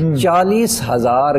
40,000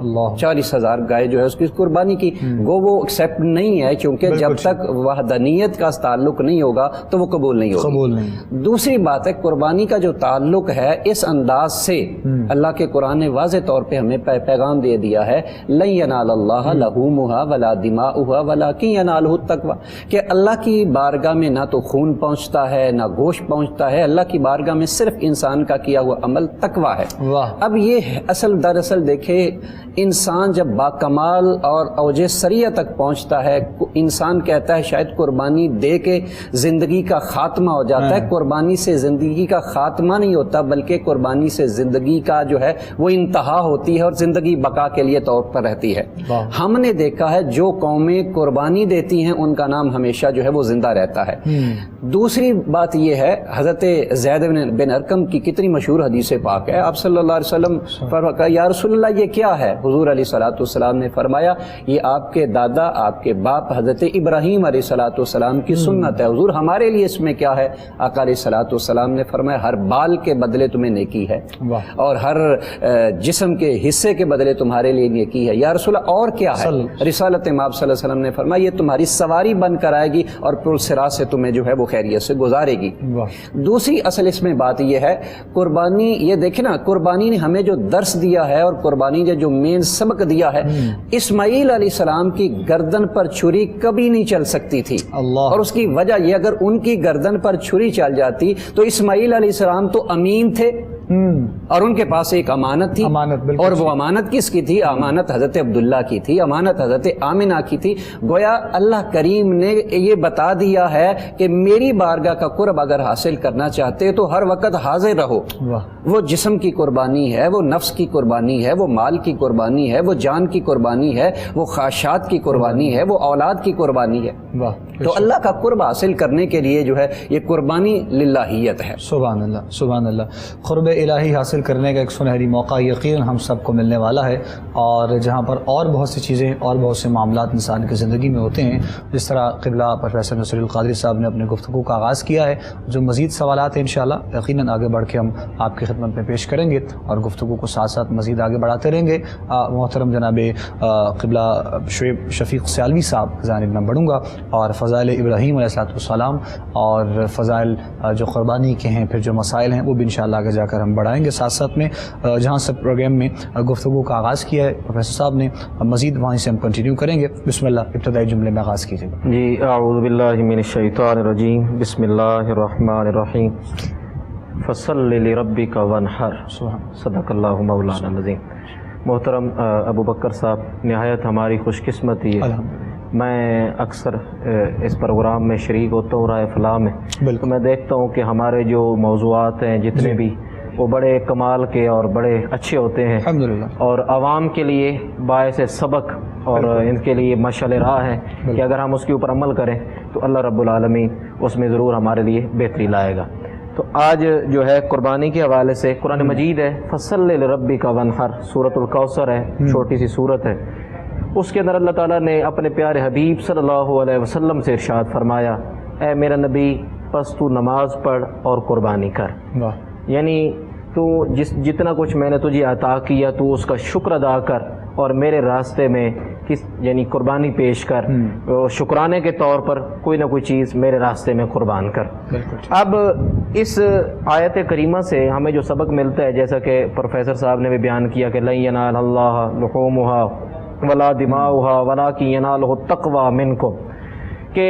اللہ 40,000 گائے جو ہے اس کی قربانی کی، گو وہ ایکسیپٹ نہیں ہے، کیونکہ جب تک وحدانیت کا تعلق نہیں ہوگا تو وہ قبول نہیں ہوگا۔ قبول نہیں۔ دوسری بات ہے قربانی کا جو تعلق ہے اس انداز سے اللہ کے قرآن نے واضح طور پہ ہمیں پیغام دے دیا ہے، لن ینال اللہ لحومھا ولا دماؤھا ولکن ینالہ التقوی، کہ اللہ کی بارگاہ میں نہ تو خون پہنچتا ہے نہ گوشت پہنچتا ہے، اللہ کی بارگاہ میں صرف انسان کا کیا ہوا عمل تقوی ہے۔ واہ، اب یہ دراصل دیکھیں، انسان جب باکمال اور اوج سریہ تک پہنچتا ہے، انسان کہتا ہے شاید قربانی دے کے زندگی کا خاتمہ ہو جاتا ہے، قربانی سے زندگی کا خاتمہ نہیں ہوتا، بلکہ قربانی سے زندگی کا جو ہے وہ انتہا ہوتی ہے اور زندگی بقا کے لیے طور پر رہتی ہے۔ ہم نے دیکھا ہے جو قومیں قربانی دیتی ہیں ان کا نام ہمیشہ جو ہے وہ زندہ رہتا ہے۔ دوسری بات یہ ہے، حضرت زید بن ارقم کی کتنی مشہور حدیث پاک ہے، آپ صلی اللہ علیہ وسلم فرمایا یا رسول اللہ یہ کیا ہے؟ حضور علیہ الصلوۃ والسلام نے فرمایا یہ آپ کے دادا آپ کے باپ حضرت ابراہیم علیہ الصلوۃ والسلام کی سنت ہے۔ حضور ہمارے لیے اس میں کیا ہے؟ آقا علیہ الصلوۃ والسلام نے فرمایا ہر بال کے بدلے تمہیں نیکی ہے اور ہر جسم کے حصے کے بدلے تمہارے لیے نیکی ہے۔ یا رسول اللہ اور کیا ہے؟ رسالت مآب صلی اللہ علیہ وسلم نے فرمایا یہ تمہاری سواری بن کر آئے گی اور پرسرات سے تمہیں جو ہے وہ خیریت سے گزارے گی۔ دوسری اصل اس میں بات یہ ہے، قربانی یہ دیکھیں نا، قربانی نے ہمیں جو درس دیا ہے اور قربانی نے جو مین سبق دیا ہے، اسماعیل علیہ السلام کی گردن پر چھری کبھی نہیں چل سکتی تھی، اور اس کی وجہ یہ اگر ان کی گردن پر چھری چل جاتی تو اسماعیل علیہ السلام تو امین تھے اور ان کے پاس ایک امانت تھی، اور وہ امانت کس کی تھی؟ امانت حضرت عبداللہ کی تھی، امانت حضرت آمنہ کی تھی۔ گویا اللہ کریم نے یہ بتا دیا ہے کہ میری بارگاہ کا قرب اگر حاصل کرنا چاہتے تو ہر وقت حاضر رہو۔ وہ جسم کی قربانی ہے، وہ نفس کی قربانی ہے، وہ مال کی قربانی ہے، وہ جان کی قربانی ہے، وہ خواہشات کی قربانی ہے، وہ اولاد کی قربانی ہے۔ تو اللہ کا قرب حاصل کرنے کے لیے جو ہے یہ قربانی للہیت ہے۔ سبحان اللہ، سبحان اللہ۔ قرب الہی حاصل کرنے کا ایک سنہری موقع یقیناً ہم سب کو ملنے والا ہے، اور جہاں پر اور بہت سی چیزیں اور بہت سے معاملات انسان کی زندگی میں ہوتے ہیں، جس طرح قبلہ پروفیسر نصیر القادری صاحب نے اپنے گفتگو کا آغاز کیا ہے، جو مزید سوالات ہیں انشاءاللہ یقیناً آگے بڑھ کے ہم آپ کی خدمت میں پیش کریں گے اور گفتگو کو ساتھ ساتھ مزید آگے بڑھاتے رہیں گے۔ محترم جناب قبلہ شعیب شفیق سیالوی صاحب جانب میں بڑھوں گا، اور فضائل ابراہیم علیہ السلام اور فضائل جو قربانی کے ہیں، پھر جو مسائل ہیں وہ بھی انشاءاللہ آگے جا کر ہم بڑھائیں گے۔ ساتھ ساتھ میں جہاں سے پروگرام میں گفتگو کا آغاز کیا ہے پروفیسر صاحب نے، مزید وہیں سے ہم کنٹینیو کریں گے۔ بسم اللہ، ابتدائی جملے میں آغاز کیجیے گا۔ جی، اعوذ باللہ من الشیطان الرجیم، بسم اللہ الرحمن الرحیم، فصل لربک وانحر، صدق اللہ مولانا العظیم۔ محترم ابو بکر صاحب، نہایت ہماری خوش قسمتی ہے، میں اکثر اس پروگرام میں شریک ہوتا ہوں رائے فلاح میں، تو میں دیکھتا ہوں کہ ہمارے جو موضوعات ہیں جتنے بھی وہ بڑے کمال کے اور بڑے اچھے ہوتے ہیں، الحمدللہ، اور عوام کے لیے باعث سبق اور ان کے لیے مشعل راہ ہے کہ اگر ہم اس کے اوپر عمل کریں تو اللہ رب العالمین اس میں ضرور ہمارے لیے بہتری لائے گا۔ تو آج جو ہے قربانی کے حوالے سے قرآن مجید ہے، فصل لربک وانحر، سورۃ الکوثر ہے، چھوٹی سی سورت ہے، اس کے اندر اللہ تعالیٰ نے اپنے پیارے حبیب صلی اللہ علیہ وسلم سے ارشاد فرمایا، اے میرا نبی پس تو نماز پڑھ اور قربانی کر، یعنی تو جتنا کچھ میں نے تجھے عطا کیا تو اس کا شکر ادا کر اور میرے راستے میں یعنی قربانی پیش کر، شکرانے کے طور پر کوئی نہ کوئی چیز میرے راستے میں قربان کر۔ اب اس آیت کریمہ سے ہمیں جو سبق ملتا ہے، جیسا کہ پروفیسر صاحب نے بھی بیان کیا کہ لن ینال اللہ لحومھا ولا دماؤھا ولکن ینالہ التقوی منکم، کہ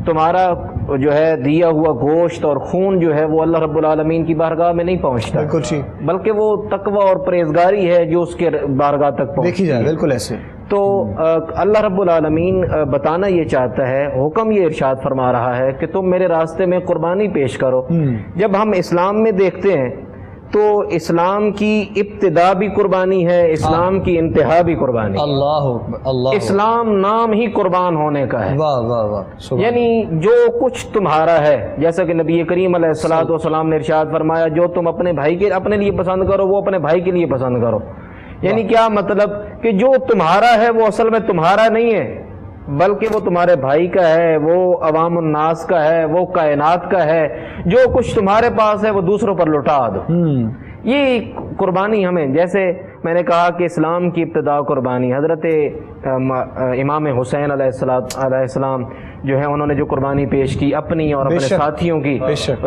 تمہارا جو ہے دیا ہوا گوشت اور خون جو ہے وہ اللہ رب العالمین کی بارگاہ میں نہیں پہنچتا، بلکہ وہ تقوی اور پرہیزگاری ہے جو اس کے بارگاہ تک دیکھی جائے، بالکل ایسے۔ تو اللہ رب العالمین بتانا یہ چاہتا ہے، حکم یہ ارشاد فرما رہا ہے کہ تم میرے راستے میں قربانی پیش کرو۔ جب ہم اسلام میں دیکھتے ہیں تو اسلام کی ابتدا بھی قربانی ہے، اسلام کی انتہا بھی قربانی ہے۔ اللہ اللہ، اسلام نام ہی قربان ہونے کا ہے، واہ واہ واہ، یعنی جو کچھ تمہارا ہے، جیسا کہ نبی کریم علیہ الصلوۃ والسلام نے ارشاد فرمایا، جو تم اپنے بھائی کے اپنے لیے پسند کرو وہ اپنے بھائی کے لیے پسند کرو۔ یعنی کیا مطلب کہ جو تمہارا ہے وہ اصل میں تمہارا نہیں ہے، بلکہ وہ تمہارے بھائی کا ہے، وہ عوام الناس کا ہے، وہ کائنات کا ہے۔ جو کچھ تمہارے پاس ہے وہ دوسروں پر لٹا دو۔ یہ قربانی ہمیں، جیسے میں نے کہا کہ اسلام کی ابتدا قربانی، حضرت امام حسین علیہ السلام جو ہے انہوں نے جو قربانی پیش کی اپنی اور اپنے ساتھیوں کی،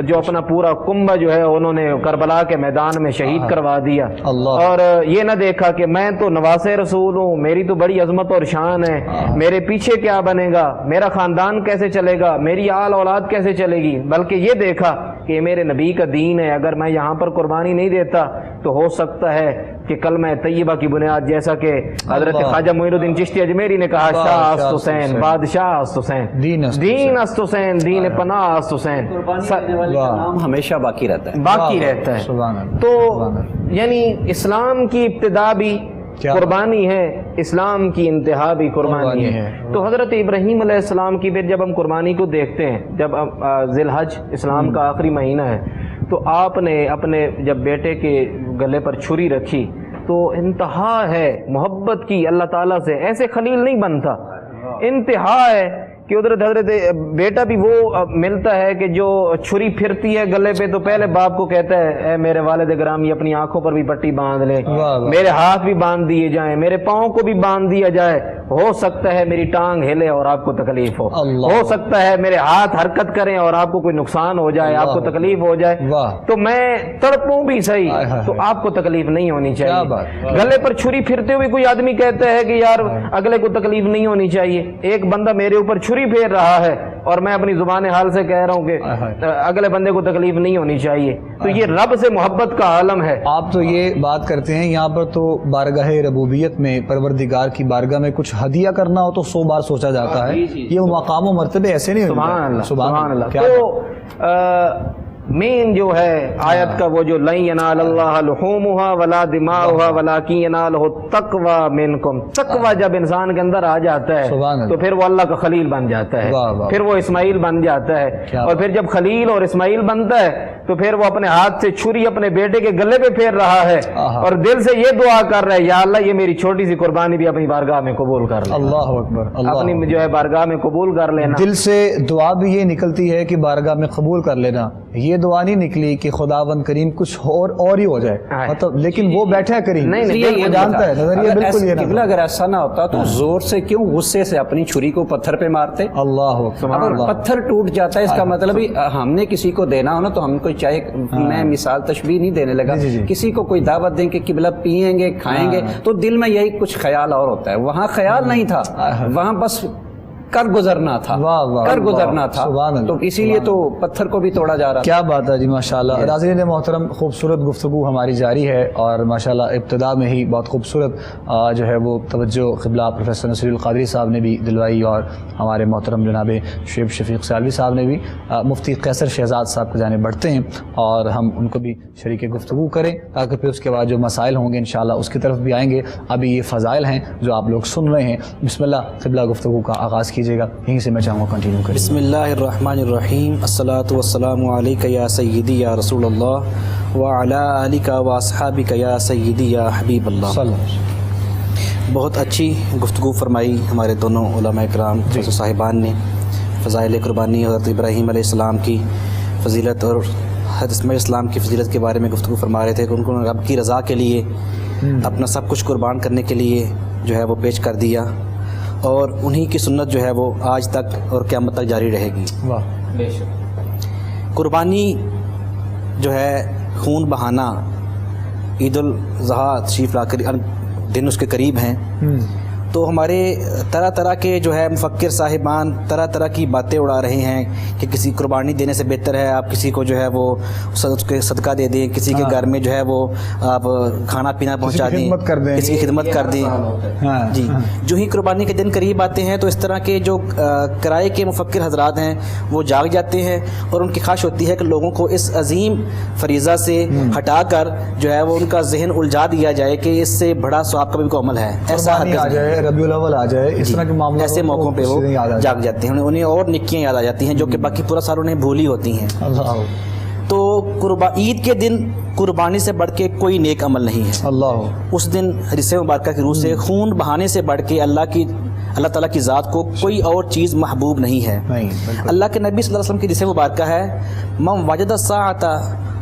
جو اپنا پورا کنبہ جو ہے انہوں نے کربلا کے میدان میں شہید کروا دیا، اور یہ نہ دیکھا کہ میں تو نواز رسول ہوں، میری تو بڑی عظمت اور شان ہے، میرے پیچھے کیا بنے گا، میرا خاندان کیسے چلے گا، میری آل اولاد کیسے چلے گی، بلکہ یہ دیکھا کہ یہ میرے نبی کا دین ہے، اگر میں یہاں پر قربانی نہیں دیتا تو ہو سکتا ہے کہ کلمہ طیبہ کی بنیاد، جیسا کہ حضرت خواجہ معین الدین چشتی اجمیری نے کہا، شاہ است حسین، بادشاہ است حسین، دین است حسین، دین پناہ است حسین، نام ہمیشہ باقی رہتا ہے، باقی رہتا ہے۔ تو یعنی اسلام کی ابتدا بھی قربانی ہے، اسلام کی انتہا بھی قربانی ہے۔ تو حضرت ابراہیم علیہ السلام کی پھر جب ہم قربانی کو دیکھتے ہیں، جب ذی الحج اسلام کا آخری مہینہ ہے، تو آپ نے اپنے جب بیٹے کے گلے پر چھری رکھی تو انتہا ہے محبت کی اللہ تعالیٰ سے، ایسے خلیل نہیں بنتا، انتہا ہے کہ ادھر حضرت بیٹا بھی وہ ملتا ہے کہ جو چھری پھرتی ہے گلے پہ تو پہلے باپ کو کہتا ہے اے میرے والد گرامی اپنی آنکھوں پر بھی پٹی باندھ لے، میرے ہاتھ بھی باندھ دیے جائیں، میرے پاؤں کو بھی باندھ دیا جائے، ہو سکتا ہے میری ٹانگ ہلے اور آپ کو تکلیف ہو سکتا ہے میرے ہاتھ حرکت کریں اور آپ کو کوئی نقصان ہو جائے، آپ کو تکلیف ہو جائے، تو میں تڑپوں بھی صحیح تو آپ کو تکلیف نہیں ہونی چاہیے۔ گلے پر چھری پھرتے ہوئے کوئی آدمی کہتا ہے کہ یار اگلے کو تکلیف نہیں ہونی چاہیے، ایک بندہ میرے اوپر چھری پھیر رہا ہے اور میں اپنی زبان حال سے کہہ رہا ہوں کہ اگلے بندے کو تکلیف نہیں ہونی چاہیے، تو یہ رب سے محبت کا عالم ہے۔ آپ تو یہ بات کرتے ہیں، یہاں پر تو بارگاہ ربوبیت میں پروردگار کی بارگاہ میں کچھ ہدیہ کرنا ہو تو 100 بار سوچا جاتا ہے، یہ مقام و مرتبے ایسے نہیں، سبحان اللہ۔ تو مین جو ہے آیت کا وہ جو لن ینال اللہ لحومها ولا دماؤها ولکن ینالہ التقوی منکم، تقوی جب انسان کے اندر آ جاتا ہے تو پھر وہ اللہ کا خلیل بن جاتا ہے، پھر وہ اسماعیل بن جاتا ہے، اور پھر جب خلیل اور اسماعیل بنتا ہے تو پھر وہ اپنے ہاتھ سے چھری اپنے بیٹے کے گلے پہ پھیر رہا ہے اور دل سے یہ دعا کر رہا ہے یا اللہ یہ میری چھوٹی سی قربانی بھی اپنی بارگاہ میں قبول کر لے، اللہ اکبر، اپنی جو ہے بارگاہ میں قبول کر لینا۔ دل سے دعا بھی یہ نکلتی ہے کہ بارگاہ میں قبول کر لینا، یہ دعا نہیں نکلی کہ خداوند کریم کچھ اور ہی ہو جائے، مطلب لیکن وہ بیٹھا کریم جانتا ہے، نظریہ بالکل یہ قبلہ اگر ایسا نہ ہوتا تو زور سے کیوں غصے سے اپنی چھری کو پتھر پہ مارتے؟ اللہ اگر پتھر ٹوٹ جاتا ہے اس کا مطلب ہم نے کسی کو دینا ہو نا تو ہم کو چاہے، میں مثال تشبیہ نہیں دینے لگا، کسی کو کوئی دعوت دیں کہ قبلہ پیئیں گے کھائیں گے تو دل میں یہی کچھ خیال اور ہوتا ہے، وہاں خیال نہیں تھا، وہاں بس کر گزرنا تھا، کر گزرنا تھا، تو اسی لیے تو پتھر کو بھی توڑا جا رہا۔ کیا بات ہے جی، ماشاءاللہ۔ ناظرین محترم، خوبصورت گفتگو ہماری جاری ہے اور ماشاءاللہ ابتدا میں ہی بہت خوبصورت جو ہے وہ توجہ قبلہ پروفیسر نصیر القادری صاحب نے بھی دلوائی، اور ہمارے محترم جناب شعیب شفیق سالوی صاحب نے بھی، مفتی قیصر شہزاد صاحب کی جانب بڑھتے ہیں اور ہم ان کو بھی شریک گفتگو کریں تاکہ پھر اس کے بعد جو مسائل ہوں گے انشاءاللہ اس کی طرف بھی آئیں گے۔ ابھی یہ فضائل ہیں جو آپ لوگ سن رہے ہیں، بسم اللہ قبلہ گفتگو کا آغاز کیجیے گا، یہیں سے میں چاہوں گا کنٹینیو کریں۔ بسم اللہ الرحمن الرحیم، الصلاۃ والسلام علیک یا سیدی یا رسول اللہ وعلی آلک واصحابک یا سیدی یا حبیب اللہ۔ بہت اچھی گفتگو فرمائی ہمارے دونوں علماء کرام صاحبان نے، فضائل قربانی، حضرت ابراہیم علیہ السلام کی فضیلت اور حضرت اسماعیل السلام کی فضیلت کے بارے میں گفتگو فرما رہے تھے کہ ان کو رب کی رضا کے لیے اپنا سب کچھ قربان کرنے کے لیے جو ہے وہ پیش کر دیا، اور انہی کی سنت جو ہے وہ آج تک اور قیامت تک جاری رہے گی۔ قربانی جو ہے خون بہانا، عید الاضحیٰ تشریف لا کر دن اس کے قریب ہیں، تو ہمارے طرح طرح کے جو ہے مفکر صاحبان طرح طرح کی باتیں اڑا رہے ہیں کہ کسی قربانی دینے سے بہتر ہے آپ کسی کو جو ہے وہ صدقہ دے دیں، کسی کے گھر میں جو ہے وہ آپ کھانا پینا پہنچا دیں، کسی کی خدمت کر دیں۔ جی، جو ہی قربانی کے دن قریب آتے ہیں تو اس طرح کے جو کرائے کے مفکر حضرات ہیں وہ جاگ جاتے ہیں اور ان کی خواہش ہوتی ہے کہ لوگوں کو اس عظیم فریضہ سے ہٹا کر جو ہے وہ ان کا ذہن الجھا دیا جائے کہ اس سے بڑا ثواب کا بھی کوئی عمل ہے، ایسا ربیع الاول آ جائے، اس طرح کے معاملات، ایسے موقعوں پہ وہ جاگ جاتے ہیں، انہیں اور نیکیاں یاد آ جاتی ہیں جو کہ باقی پورا سال انہیں بھولی ہوتی ہیں۔ تو عید کے دن قربانی سے بڑھ کے کوئی نیک عمل نہیں ہے۔ اس دن حدیث مبارکہ کی روح سے خون بہانے سے بڑھ کے اللہ تعالیٰ کی ذات کو کوئی اور چیز محبوب نہیں ہے۔ اللہ کے نبی صلی اللہ علیہ وسلم کی حدیث مبارکہ ہے، من وجد الساعۃ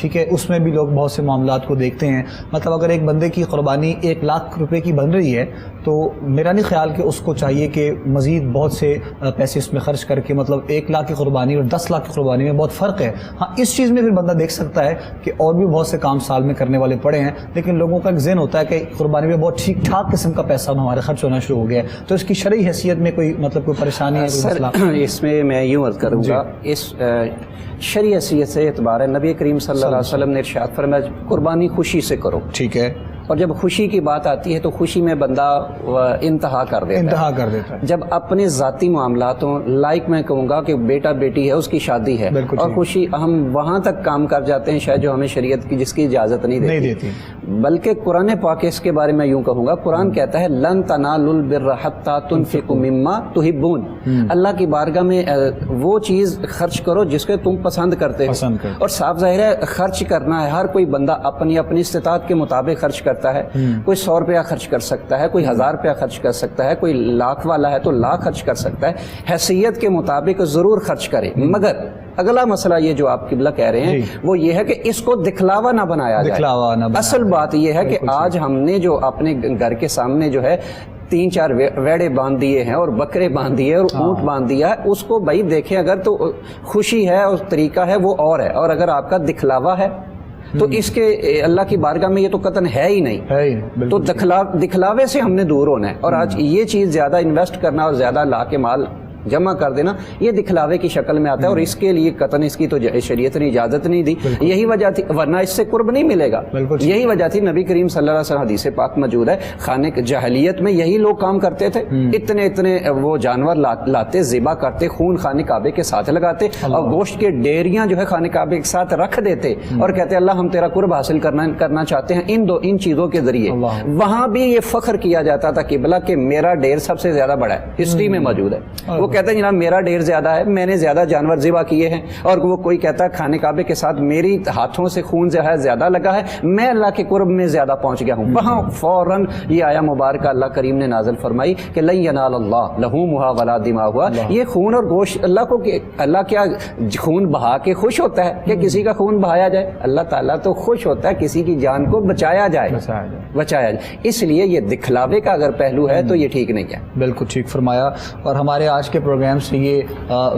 ٹھیک ہے، اس میں بھی لوگ بہت سے معاملات کو دیکھتے ہیں. مطلب اگر ایک بندے کی قربانی 1 لاکھ روپے کی بن رہی ہے تو میرا نہیں خیال کہ اس کو چاہیے کہ مزید بہت سے پیسے اس میں خرچ کر کے، مطلب 1 لاکھ کی قربانی اور 10 لاکھ کی قربانی میں بہت فرق ہے. ہاں اس چیز میں پھر بندہ دیکھ سکتا ہے کہ اور بھی بہت سے کام سال میں کرنے والے پڑے ہیں، لیکن لوگوں کا ایک ذہن ہوتا ہے کہ قربانی میں بہت ٹھیک ٹھاک قسم کا پیسہ ہمارے خرچ ہونا شروع ہو گیا ہے. تو اس کی شرعی حیثیت میں کوئی مطلب کوئی پریشانی ہے، کوئی مسئلہ؟ اس میں میں یوں عرض کروں گا، اس شرعی حیثیت سے اعتبار ہے، نبی کریم صلی اللہ علیہ وسلم نے ارشاد فرمایا قربانی خوشی سے کرو. ٹھیک ہے. اور جب خوشی کی بات آتی ہے تو خوشی میں بندہ انتہا کر دیتا ہے. جب اپنے ذاتی معاملاتوں لائک میں کہوں گا کہ بیٹا بیٹی ہے، اس کی شادی ہے، اور خوشی ہم وہاں تک کام کر جاتے ہیں شاید جو ہمیں شریعت کی جس کی اجازت نہیں دیتی. بلکہ قرآن پاک اس کے بارے میں یوں کہوں گا، قرآن کہتا ہے لن تنالوا البر حتی تنفقوا مما تحبون. اللہ کی بارگاہ میں وہ چیز خرچ کرو جس کو تم پسند کرتے ہو. اور صاف ظاہر ہے خرچ کرنا ہے، ہر کوئی بندہ اپنی استطاعت کے مطابق خرچ کرتا ہے. کوئی 100 روپیہ خرچ کر سکتا ہے، کوئی 1000 روپیہ خرچ کر سکتا ہے، کوئی لاکھ والا ہے تو لاکھ خرچ کر سکتا ہے. حیثیت کے مطابق ضرور خرچ کرے، مگر اگلا مسئلہ یہ جو آپ قبلہ کہہ رہے ہیں وہ یہ ہے کہ اس کو دکھلاوا نہ بنایا جائے. اصل بات یہ ہے کہ آج ہم نے جو اپنے گھر کے سامنے جو ہے 3-4 ویڑے باندھ دیے ہیں اور بکرے باندھ دیے اور اونٹ باندھ دیا ہے، اس کو بھائی دیکھیں اگر تو خوشی ہے اور طریقہ ہے وہ اور ہے، اور اگر آپ کا دکھلاوا ہے تو اس کے اللہ کی بارگاہ میں یہ تو قطعاً ہے ہی نہیں. تو دکھلاوے سے ہم نے دور ہونا ہے. اور آج یہ چیز زیادہ انویسٹ کرنا اور زیادہ لا کے مال جمع کر دینا یہ دکھلاوے کی شکل میں آتا ہے، اور اس کے لیے قطعاً اس کی تو شریعت نے اجازت نہیں دی. یہی وجہ تھی، ورنہ اس سے قرب نہیں ملے گا. یہی وجہ تھی، نبی کریم صلی اللہ علیہ وسلم حدیث پاک موجود ہے، خانہ جاہلیت میں یہی لوگ کام کرتے تھے. اتنے وہ جانور لاتے، ذبح کرتے، خون خانہ کعبے کے ساتھ لگاتے اور گوشت کے ڈیریاں جو ہے خانہ کعبے کے ساتھ رکھ دیتے اور کہتے اللہ ہم تیرا قرب حاصل کرنا چاہتے ہیں ان چیزوں کے ذریعے. وہاں بھی یہ فخر کیا جاتا تھا قبلہ کہ میرا ڈیر سب سے زیادہ بڑا ہے، ہسٹری میں موجود ہے. وہ کہتے ہیں جناب میرا ڈیر زیادہ ہے، میں نے زیادہ جانور ذبح کیے ہیں. اور وہ کوئی کہتا ہے خانہ کعبے کے ساتھ میری ہاتھوں سے خون جو ہے زیادہ لگا ہے، میں اللہ کے قرب میں زیادہ پہنچ گیا ہوں. وہاں فوراً یہ آیا مبارکہ اللہ کریم نے نازل فرمائی کہ لن ینال اللہ لحومھا ولا دماؤھا. یہ خون اور گوشت اللہ کیا خون بہا کے خوش ہوتا ہے کہ کسی کا خون بہایا جائے؟ اللہ تعالیٰ تو خوش ہوتا ہے کسی کی جان کو بچایا جائے. اس لیے یہ دکھلاوے کا اگر پہلو ہے تو یہ ٹھیک نہیں ہے. بالکل ٹھیک فرمایا. اور ہمارے آج کے پروگرام سے یہ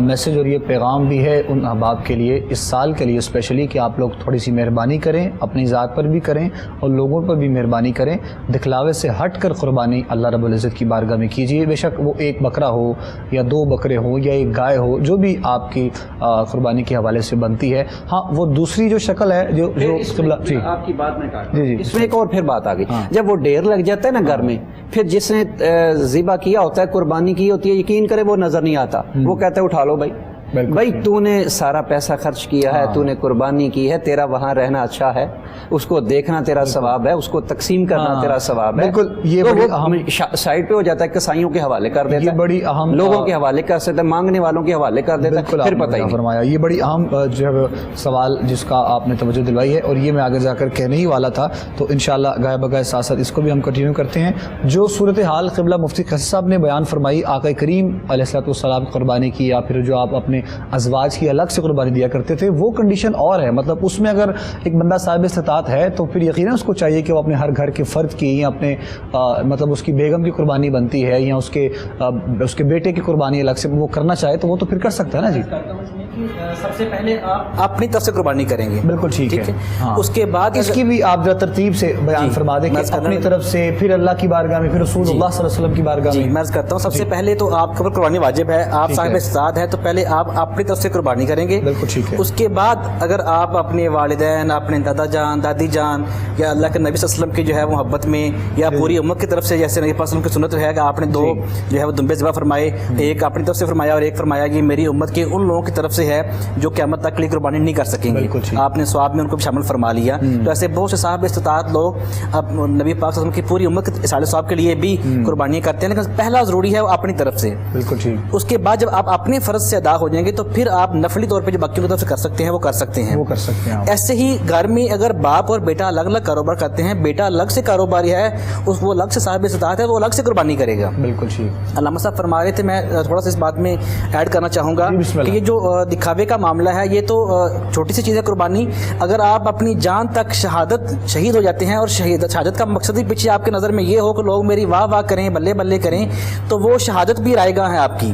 میسج اور یہ پیغام بھی ہے ان احباب کے لیے، اس سال کے لیے اسپیشلی، کہ آپ لوگ تھوڑی سی مہربانی کریں، اپنی ذات پر بھی کریں اور لوگوں پر بھی مہربانی کریں. دکھلاوے سے ہٹ کر قربانی اللہ رب العزت کی بارگاہ میں کیجیے. بے شک وہ 1 بکرا ہو یا 2 بکرے ہوں یا 1 گائے ہو، جو بھی آپ کی قربانی کے حوالے سے بنتی ہے. ہاں وہ دوسری جو شکل ہے جو آپ کی بات میں کاٹ اس میں ایک اور پھر بات آ گئی. جب وہ ڈیر لگ جاتا ہے نا گھر میں، پھر جس نے ذبح کیا ہوتا ہے، قربانی کی ہوتی ہے، یقین کرے وہ نظر نہیں آتا. وہ کہتے ہیں اٹھا لو بھائی تو نے سارا پیسہ خرچ کیا ہے، تو نے قربانی کی ہے، تیرا وہاں رہنا اچھا ہے، اس کو دیکھنا تیرا ثواب ہے، اس کو تقسیم کرنا تیرا ثواب ہے. بالکل یہ بڑی اہم سائڈ پہ ہو جاتا ہے، کسائیوں کے حوالے کر دیتا ہے، بڑی اہم لوگوں کے حوالے کر دیتا ہے، مانگنے والوں کے حوالے کر دیتا ہے، پھر پتہ ہی فرمایا. یہ بڑی اہم جو سوال جس کا آپ نے توجہ دلوائی ہے، اور یہ میں آگے جا کر کہنے ہی والا تھا. تو انشاءاللہ گائے بگائے ساتھ ساتھ اس کو بھی ہم کنٹینیو کرتے ہیں. جو صورتحال قبلہ مفتی قیسی صاحب نے بیان فرمائی آقا کریم علیہ الصلوۃ والسلام کی قربانی کی، یا پھر جو آپ اپنے ازواج کی الگ سے قربانی دیا کرتے تھے، وہ کنڈیشن اور ہے. مطلب اس میں اگر ایک بندہ صاحب استطاعت ہے تو پھر یقیناً اس کو چاہیے کہ وہ اپنے ہر گھر کے فرد کی یا اپنے مطلب اس کی بیگم کی قربانی بنتی ہے یا اس کے بیٹے کی قربانی الگ سے وہ کرنا چاہے تو وہ تو پھر کر سکتا ہے نا. جی سب سے پہلے آپ اپنی طرف سے قربانی کریں گے. بالکل ٹھیک ہے. اس کے بعد اس کی بھی آپ ذرا ترتیب سے بیان فرما دیں کہ اپنی طرف سے، پھر اللہ کی بارگاہ میں، پھر رسول اللہ صلی اللہ علیہ وسلم کی بارگاہ میں. میں عرض کرتا ہوں سب سے پہلے تو آپ کے اوپر قربانی واجب ہے، آپ صاحب استطاعت ہے تو پہلے آپ اپنی طرف سے قربانی کریں گے. بالکل ٹھیک ہے. اس کے بعد اگر آپ اپنے والدین، اپنے دادا جان، دادی جان یا اللہ کے نبی صلی اللہ علیہ وسلم کی جو ہے محبت میں یا پوری امت کی طرف سے، جیسے نبی صلی اللہ علیہ وسلم کی سنت ہے کہ آپ نے 2 جو ہے وہ دمبے ذبح فرمائے، ایک اپنی طرف سے فرمایا اور ایک فرمایا کہ میری امت کے ان لوگوں کی طرف سے ہے جو قیامت تک کے لیے قربانی نہیں کر سکیں گے. آپ نے ثواب میں ان کو بھی شامل فرما لیا. تو ایسے بہت سے صاحب استطاعت لوگ اب نبی پاک صلی اللہ علیہ وسلم کی پوری امت کے اصحاب ثواب کے لیے بھی قربانیاں کرتے ہیں، لیکن پہلا ضروری ہے وہ اپنی طرف سے. بالکل ٹھیک. اس کے بعد جب آپ اپنے فرض سے ادا ہو جائیں لیں گے تو پھر آپ نفلی طور پہ جو باقیوں کی طرف سے کر سکتے ہیں وہ کر سکتے ہیں. وہ کر سکتے ہیں. ایسے ہی گھر میں اگر باپ اور بیٹا الگ الگ کاروبار کرتے ہیں, بیٹا الگ سے کاروباری ہے, وہ الگ سے صاحب استطاعت ہے, وہ الگ سے قربانی کرے گا. بالکل ٹھیک. علامہ صاحب فرما رہے تھے, میں تھوڑا سا اس بات میں ایڈ کرنا چاہوں گا کہ یہ جو دکھاوے کا معاملہ ہے یہ تو چھوٹی سی چیز ہے قربانی. اگر آپ اپنی جان تک شہید ہو جاتے ہیں اور شہادت کا مقصد ہی پیچھے آپ کے نظر میں یہ ہو کہ لوگ میری واہ واہ کریں, بلے بلے کریں, تو وہ شہادت بھی رائے گاہ ہے آپ کی,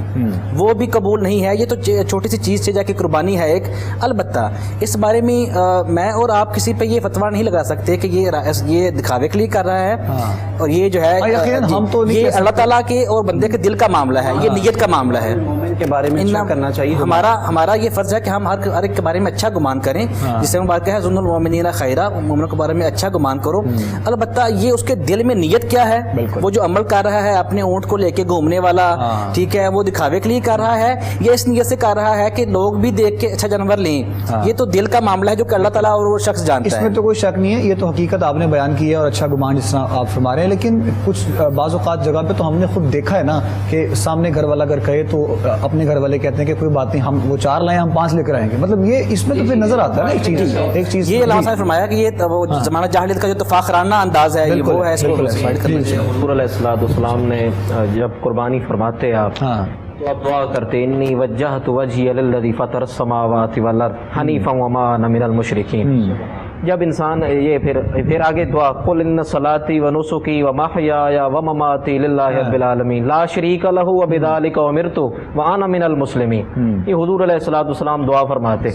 وہ بھی قبول نہیں ہے. یہ تو چھوٹی سی چیز سے جا کے قربانی ہے ایک. البتہ اس بارے میں میں اور آپ کسی پہ یہ فتویٰ نہیں لگا سکتے کہ یہ دکھاوے کے لیے کر رہا ہے, اور یہ جو ہے یہ اللہ تعالیٰ کے اور بندے کے دل کا معاملہ ہے, یہ نیت کا معاملہ ہے. مومن کے بارے میں اچھا کرنا چاہیے. ہمارا یہ فرض ہے کہ ہم ہر ایک کے بارے میں اچھا گمان کریں, جس سے ہم بات کہیں ظن المؤمنین خیرا, مومنوں کے بارے میں اچھا گمان کرو. البتہ یہ اس کے دل میں نیت کیا ہے, وہ جو عمل کر رہا ہے اپنے اونٹ کو لے کے گھومنے والا, ٹھیک ہے, وہ دکھاوے کے لیے کر رہا ہے یا اس نیت سے کر رہا ہے کہ لوگ بھی دیکھ کے اچھا جانور لیں, یہ تو دل کا معاملہ ہے جو کہ اللہ تعالیٰ اور وہ شخص جانتا ہے. اس میں تو کوئی شک نہیں ہے, یہ تو حقیقت آپ نے بیان کی ہے اور اچھا گمان جس طرح آپ فرما رہے ہیں. لیکن کچھ بعض اوقات جگہ پہ تو ہم نے خود دیکھا ہے نا کہ سامنے گھر والا اگر کہے تو اپنے گھر والے کہتے ہیں کہ کوئی بات نہیں, ہم وہ 4 لائیں ہم 5 لے کر آئیں گے. مطلب یہ اس میں تو پھر نظر آتا ہے نا ایک چیز یہ علامہ صاحب نے فرمایا کہ یہ زمانہ جاہلیت کا جو تفاخرانہ انداز ہے وہ ہے, اس کو سائڈ کرنا چاہیے. حضور علیہ السلام نے جب قربانی فرماتے آپ تو آپ دعا کرتے انی وجہت وجہی للذی فطر السماوات والارض حنیفا وما انا من المشرکین. جب انسان یہ پھر آگے دعا قل ان صلاتی و نسکی و محیایا و مماتی للہ رب العالمین لا شریک لہ وبذالک امرت وانا من المسلمین. یہ حضور علیہ السلام دعا فرماتے.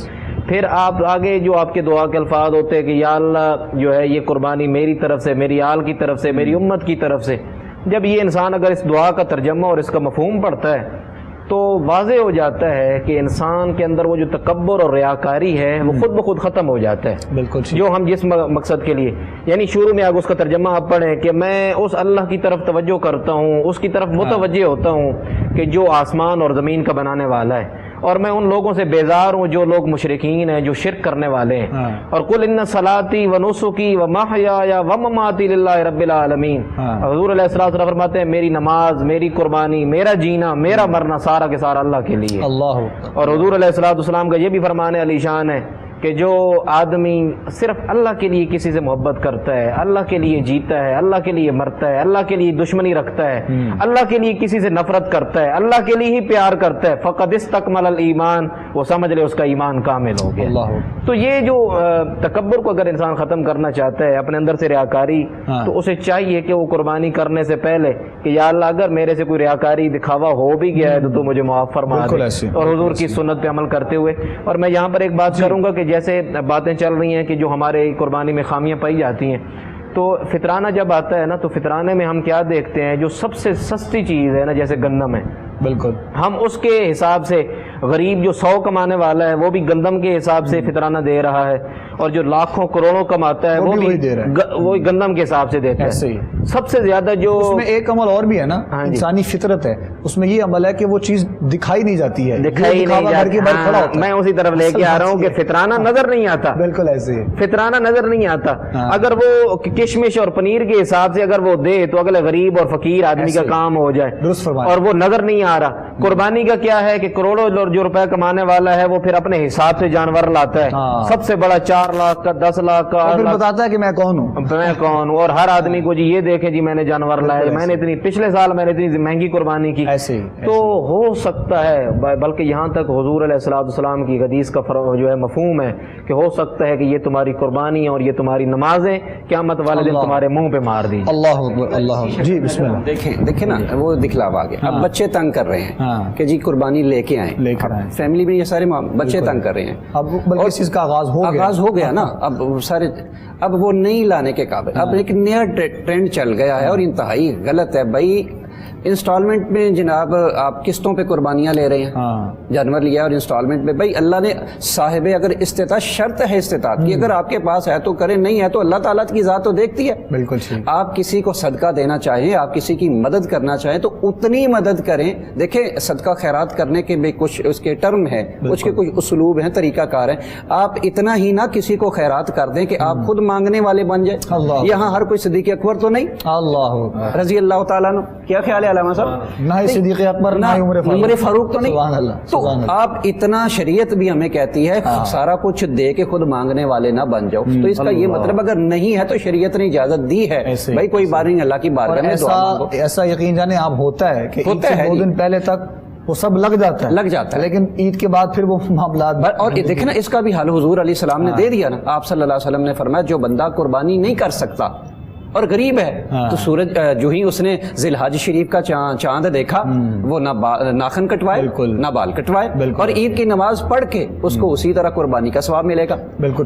پھر آپ آگے جو آپ کے دعا کے الفاظ ہوتے ہیں کہ یا اللہ جو ہے یہ قربانی میری طرف سے, میری آل کی طرف سے, میری امت کی طرف سے. جب یہ انسان اگر اس دعا کا ترجمہ اور اس کا مفہوم پڑھتا ہے تو واضح ہو جاتا ہے کہ انسان کے اندر وہ جو تکبر اور ریاکاری ہے وہ خود بخود ختم ہو جاتا ہے. بالکل جو ہم جس مقصد کے لیے, یعنی شروع میں آگے اس کا ترجمہ آپ پڑھیں کہ میں اس اللہ کی طرف توجہ کرتا ہوں, اس کی طرف متوجہ ہوتا ہوں کہ جو آسمان اور زمین کا بنانے والا ہے, اور میں ان لوگوں سے بیزار ہوں جو لوگ مشرکین ہیں, جو شرک کرنے والے ہیں. اور قل ان صلاتی و نسکی و محیایا و مماتی للہ رب العالمین. حضور علیہ السلام فرماتے ہیں میری نماز, میری قربانی, میرا جینا, میرا مرنا سارا کے سارا اللہ کے لیے. اللہ. اور حضور علیہ السلام کا یہ بھی فرمان علی شان ہے کہ جو آدمی صرف اللہ کے لیے کسی سے محبت کرتا ہے, اللہ کے لیے جیتا ہے, اللہ کے لیے مرتا ہے, اللہ کے لیے دشمنی رکھتا ہے, اللہ کے لیے کسی سے نفرت کرتا ہے, اللہ کے لیے ہی پیار کرتا ہے, فقد استکمل الایمان, وہ سمجھ لے اس کا ایمان کامل ہو گیا. تو یہ جو تکبر کو اگر انسان ختم کرنا چاہتا ہے, اپنے اندر سے ریاکاری, تو اسے چاہیے کہ وہ قربانی کرنے سے پہلے کہ یا اللہ اگر میرے سے کوئی ریاکاری دکھاوا ہو بھی گیا ہے تو مجھے معاف فرما دے, اور حضور کی سنت پہ عمل کرتے ہوئے. اور میں یہاں پر ایک بات کروں گا کہ جیسے باتیں چل رہی ہیں کہ جو ہمارے قربانی میں خامیاں پائی جاتی ہیں, تو فطرانہ جب آتا ہے نا تو فطرانے میں ہم کیا دیکھتے ہیں, جو سب سے سستی چیز ہے نا جیسے گندم ہے, بالکل ہم اس کے حساب سے غریب جو 100 کمانے والا ہے وہ بھی گندم کے حساب سے فطرانہ دے رہا ہے, اور جو لاکھوں کروڑوں کماتا ہے وہ بھی وہی گندم کے حساب سے دیتا ہے. سب سے زیادہ جو اس میں ایک عمل اور بھی ہے نا, انسانی فطرت ہے, اس میں یہ عمل ہے کہ وہ چیز دکھائی نہیں جاتی ہے, دکھائی نہیں جاتی. میں اسی طرف لے کے آ رہا ہوں کہ فطرانہ نظر نہیں آتا. بالکل ایسے ہی فطرانہ نظر نہیں آتا. اگر وہ کشمش اور پنیر کے حساب سے اگر وہ دے تو اگلے غریب اور فقیر آدمی کا کام ہو جائے, اور وہ نظر نہیں آ رہا. قربانی کا کیا ہے کہ کروڑوں جو روپے کمانے والا ہے وہ پھر اپنے حساب سے جانور لاتا ہے, سب سے بڑا 4 لاکھ کا, 10 لاکھ کا, پھر بتاتا ہے کہ میں کون ہوں, اور ہر آدمی کو جی یہ دیکھیں جی میں نے جانور لائے, میں نے اتنی پچھلے سال میں نے اتنی مہنگی قربانی کی. تو ہو سکتا ہے, بلکہ یہاں تک حضور علیہ السلام کی حدیث کا جو ہے مفہوم ہے کہ ہو سکتا ہے کہ یہ تمہاری قربانی اور یہ تمہاری نمازیں قیامت والے دن تمہارے منہ پہ مار دی. اللہ اکبر, اللہ. جی بسم اللہ. دیکھیں نا وہ دکھلاوا آ گیا. اب بچے تنگ کر رہے ہیں کہ جی قربانی لے کے آئیں, فیملی میں یہ سارے بچے تنگ کر رہے ہیں. اب بلکہ اس چیز کا آغاز ہو گیا نا, اب سارے اب وہ نہیں لانے کے قابل. اب ایک نیا ٹرینڈ چل گیا ہے اور انتہائی غلط ہے بھائی. انسٹالمنٹ میں جناب آپ قسطوں پہ قربانیاں لے رہے ہیں, جانور لیا اور انسٹالمنٹ پہ. بھائی اللہ نے صاحب اگر استطاعت, شرط ہے استطاعت کی, اگر آپ کے پاس ہے تو کریں, نہیں ہے تو اللہ تعالیٰ کی ذات تو دیکھتی ہے. بالکل. آپ کسی کو صدقہ دینا چاہیں, آپ کسی کی مدد کرنا چاہیں تو اتنی مدد کریں. دیکھیں صدقہ خیرات کرنے کے بھی کچھ اس کے ٹرم ہیں, اس کے کچھ اسلوب ہیں, طریقہ کار ہیں. آپ اتنا ہی نہ کسی کو خیرات کر دیں کہ آپ خود مانگنے والے بن جائیں. یہاں ہر کوئی صدیق اکبر تو نہیں, اللہ رضی اللہ تعالیٰ عنہ, کیا خیال ہے علامہ صاحب؟ نہ ہی صدیق اکبر نہ ہی عمر فاروق تو نہیں. سبحان اللہ، تو سبحان اللہ. آپ اتنا شریعت بھی ہمیں کہتی ہے سارا کچھ دے کے خود مانگنے والے نہ بن جاؤ. تو اس کا یہ مطلب اگر نہیں ہے تو شریعت نے اجازت دی ہے بھائی کوئی بات نہیں، اللہ کی بارگاہ میں دعا مانگو. ایسا یقین جانے آپ ہوتا ہے کہ ہوتا ہے 2 دن پہلے تک وہ سب لگ جاتا ہے لیکن عید کے بعد پھر وہ معاملات. اور دیکھیں نا اس کا بھی حل حضور علیہ السلام نے دے دیا نا. آپ صلی اللہ علیہ وسلم نے فرمایا جو بندہ قربانی نہیں کر سکتا اور غریب ہے تو سورج جو ہی اس نے ذی الحج شریف کا چاند دیکھا وہ نہ ناخن کٹوائے نہ بال کٹوائے اور عید کی نماز پڑھ کے اس کو اسی طرح قربانی کا ثواب ملے گا.